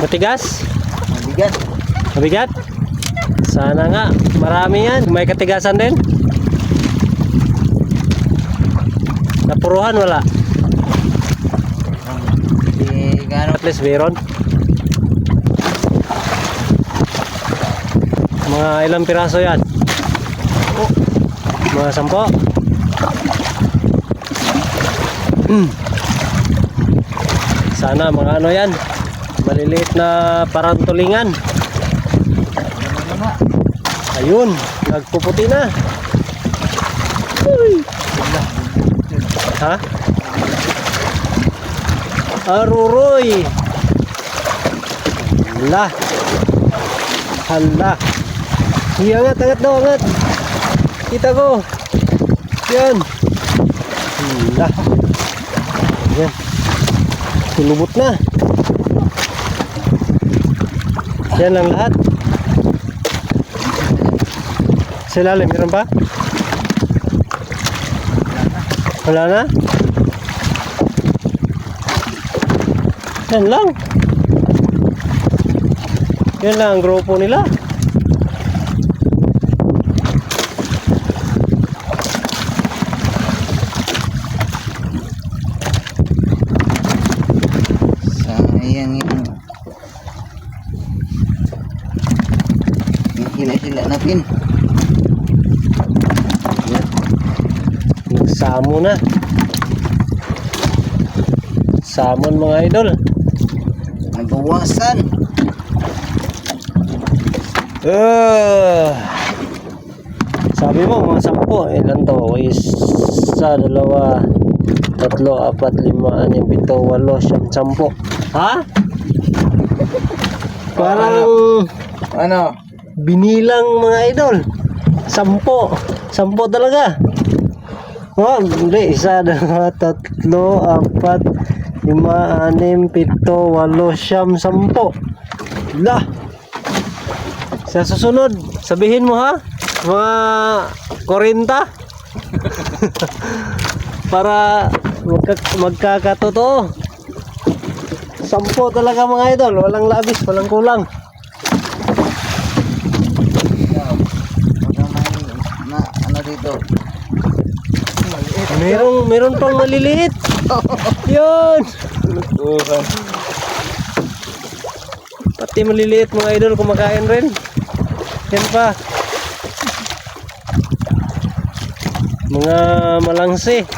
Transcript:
Matigas? Mabigat. Mabigat? Sana nga, marami yan. May katigasan din. Napuruhan wala. Di gano'n. At least meron. Mga ilang piraso yan? Mga 10. Sana mga ano yan, maliliit na parang tulingan. Ayun, nagpuputi na. Uy. Ha? Aruroy. Hala. Hala. Angat, angat daw, angat. Kita ko. Yan. Hala. Yan. Kulubot na. Yan lang lahat. Sa ilalim, meron pa? Wala na? Yan lang. Yan lang ang grupo nila. Sayang yun. Hila-hila natin. Nagsamo na. Samon mga idol. Nagbawasan. Sabi mo mga 10. Ilan to? 1, 2, 3, 4, 5, 6, 7, 8, 9, 10. Ha? Parang Ano? binilang mga idol. 10. 10 talaga. Oh, hindi. 1, 2, 3, 4, 5, 6, 7, 8, 9, 10. Lah. Sa susunod, sabihin mo ha, mga 40. Para magkakatotoo. 10 talaga mga idol, walang labis, walang kulang. Ano dito? Meron pang maliliit. Yun. Pati maliliit mga idol kumakain rin. Yan pa. Mga malangse.